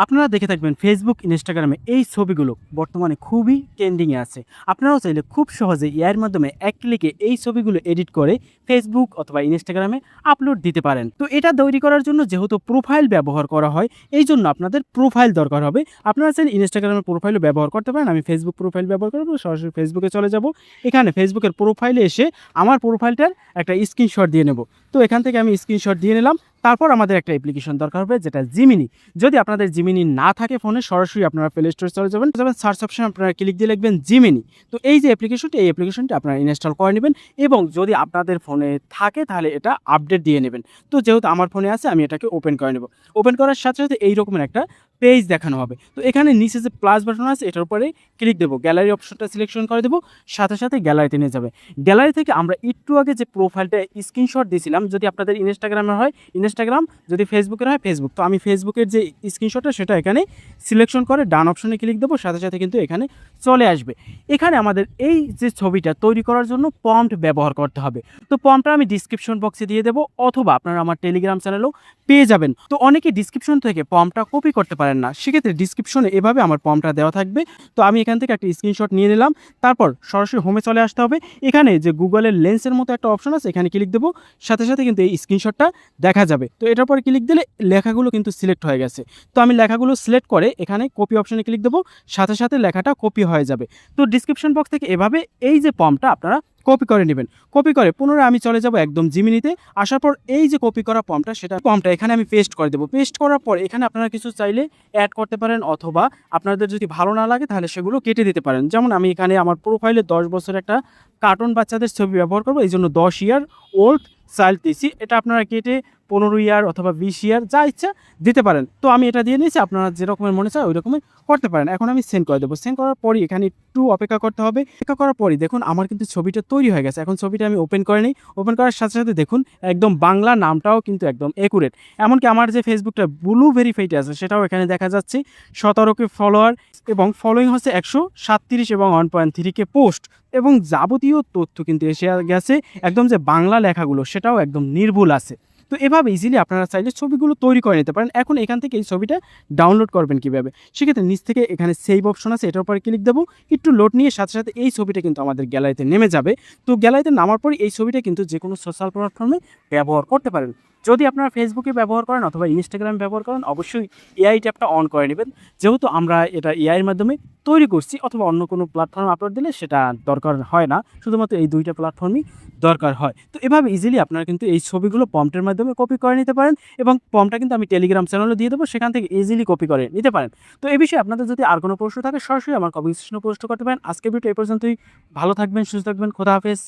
আপনারা দেখে থাকবেন ফেসবুক, ইনস্টাগ্রামে এই ছবিগুলো বর্তমানে খুবই ট্রেন্ডিংয়ে আছে। আপনারাও চাইলে খুব সহজে এআইয়ের মাধ্যমে এক ক্লিকে এই ছবিগুলো এডিট করে ফেসবুক অথবা ইনস্টাগ্রামে আপলোড দিতে পারেন। তো এটা তৈরি করার জন্য যেহেতু প্রোফাইল ব্যবহার করা হয়, এইজন্য আপনাদের প্রোফাইল দরকার হবে। আপনারা চাইলে ইনস্টাগ্রামের প্রোফাইলও ব্যবহার করতে পারেন। আমি ফেসবুক প্রোফাইল ব্যবহার করব। সরাসরি ফেসবুকে চলে যাব। এখানে ফেসবুকের প্রোফাইলে এসে আমার প্রোফাইলটার একটা স্ক্রিনশট দিয়ে নেব। তো এখান থেকে আমি স্ক্রিনশট দিয়ে নিলাম। তারপর আমাদের একটা অ্যাপ্লিকেশন দরকার হবে, যেটা জিমিনি। যদি আপনাদের জিমিনি না থাকে ফোনে, সরাসরি আপনারা প্লে স্টোরে চলে যাবেন, সার্চ অপশনে আপনারা ক্লিক দিয়ে লিখবেন জিমিনি। তো এই যে অ্যাপ্লিকেশনটি, এই অ্যাপ্লিকেশনটি আপনারা ইনস্টল করে নেবেন এবং যদি আপনাদের ফোনে থাকে তাহলে এটা আপডেট দিয়ে নেবেন। তো যেহেতু আমার ফোনে আছে, আমি এটাকে ওপেন করে নেব। ওপেন করার সাথে সাথে এই রকমের একটা পেজ দেখানো হবে। তো এখানে নিচে যে প্লাস বাটন আছে, এটার উপরে ক্লিক দেবো, গ্যালারি অপশনটা সিলেকশন করে দেবো, সাথে সাথে গ্যালারিতে নিয়ে যাবে। গ্যালারি থেকে আমরা একটু আগে যে প্রোফাইলটা স্ক্রিনশট দিয়েছিলাম, যদি আপনাদের ইনস্টাগ্রামের হয় ইনস্টাগ্রাম, যদি ফেসবুকের হয় ফেসবুক, তো আমি ফেসবুকের যে স্ক্রিনশটটা সেটা এখানে সিলেকশন করে ডান অপশনে ক্লিক দেবো, সাথে সাথে কিন্তু এখানে চলে আসবে। এখানে আমাদের এই যে ছবিটা তৈরি করার জন্য প্রম্পট ব্যবহার করতে হবে। তো প্রম্পটটা আমি ডিসক্রিপশন বক্সে দিয়ে দেবো, অথবা আপনারা আমার টেলিগ্রাম চ্যানেলেও পেয়ে যাবেন। তো অনেকে ডিসক্রিপশন থেকে প্রম্পটটা কপি করতে পারেন না, সেক্ষেত্রে ডিসক্রিপশনে এভাবে আমার প্রম্পটটা দেওয়া থাকবে। তো আমি এখান থেকে একটা স্ক্রিনশট নিয়ে নিলাম। তারপর সরাসরি হোমে চলে আসতে হবে। এখানে যে গুগলের লেন্সের মতো একটা অপশন আছে, এখানে ক্লিক দেবো, সাথে সাথে কিন্তু এই স্ক্রিনশটটা দেখা যাবে। তো এটার পরে ক্লিক দিলে লেখাগুলো কিন্তু সিলেক্ট হয়ে গেছে। তো আমি লেখাগুলো সিলেক্ট করে এখানে কপি অপশনে ক্লিক দেবো, সাথে সাথে লেখাটা কপি হয়ে যাবে। তো ডিসক্রিপশন বক্স থেকে এভাবে এই যে প্রম্পটটা আপনারা কপি করে নেবেন। কপি করে পুনরায় আমি চলে যাব একদম জিমিনিতে। আসার পর এই যে কপি করা প্রম্পটটা এখানে আমি পেস্ট করে দেবো। পেস্ট করার পর এখানে আপনারা কিছু চাইলে অ্যাড করতে পারেন, অথবা আপনাদের যদি ভালো না লাগে তাহলে সেগুলো কেটে দিতে পারেন। যেমন আমি এখানে আমার প্রোফাইলে 10 বছরের একটা কার্টুন বাচ্চাদের ছবি ব্যবহার করবো, এই জন্য 10 ইয়ার ওল্ড চাইল্ড দিয়েছি। এটা আপনারা কেটে 15 ইয়ার অথবা 20 ইয়ার যা ইচ্ছা দিতে পারেন। তো আমি এটা দিয়ে নিয়েছি, আপনারা যেরকমের মনে চায় ওই রকমের করতে পারেন। এখন আমি সেন্ড করে দেবো। সেন্ড করার পরই এখানে একটু অপেক্ষা করতে হবে। অপেক্ষা করার পরই দেখুন আমার কিন্তু ছবিটা তৈরি হয়ে গেছে। এখন ছবিটা আমি ওপেন করে নিই। ওপেন করার সাথে সাথে দেখুন একদম বাংলা নামটাও কিন্তু একদম একুরেট। এমনকি আমার যে ফেসবুকটা ব্লু ভেরিফাইড আছে সেটাও এখানে দেখা যাচ্ছে। 17কে ফলোয়ার এবং ফলোয়িং হচ্ছে 137 এবং 1.3K পোস্ট, এবং যাবতীয় তথ্য কিন্তু এসে গেছে। একদম যে বাংলা লেখাগুলো সেটাও একদম নির্ভুল আছে। তো এভাবে ইজিলি আপনারা চাইলে ছবিগুলো তৈরি করে নিতে পারেন। এখন এখান থেকে এই ছবিটা ডাউনলোড করবেন কীভাবে, সেক্ষেত্রে নিচ থেকে এখানে সেভ অপশন আছে, এটার উপরে ক্লিক দেবো। একটু লোড নিয়ে সাথে সাথে এই ছবিটা কিন্তু আমাদের গ্যালারিতে নেমে যাবে। তো গ্যালারিতে নামার পরে এই ছবিটা কিন্তু যে কোনো সোশ্যাল প্ল্যাটফর্মে ব্যবহার করতে পারেন। যদি আপনারা ফেসবুকে ব্যবহার করেন অথবা ইনস্টাগ্রাম ব্যবহার করেন, অবশ্যই এআই ট্যাবটা অন করে নেবেন। যেহেতু আমরা এটা এআইয়ের মাধ্যমে তৈরি করছি, অথবা অন্য কোনো প্ল্যাটফর্মে আপলোড দিলে সেটা দরকার হয় না, শুধুমাত্র এই দুইটা প্ল্যাটফর্মই দরকার হয়। তো এভাবে ইজিলি আপনারা কিন্তু এই ছবিগুলো প্রম্পটের মাধ্যমে কপি করে নিতে পারেন, এবং প্রম্পটটা কিন্তু আমি টেলিগ্রাম চ্যানেলে দিয়ে দেবো, সেখান থেকে ইজিলি কপি করে নিতে পারেন। তো এই বিষয়ে আপনাদের যদি আর কোনো প্রশ্ন থাকে সরাসরি আমার কমেন্ট সেকশনে পোস্ট করতে পারেন। আজকের ভিডিও এই পর্যন্তই। ভালো থাকবেন, সুস্থ থাকবেন, খোদা হাফেজ।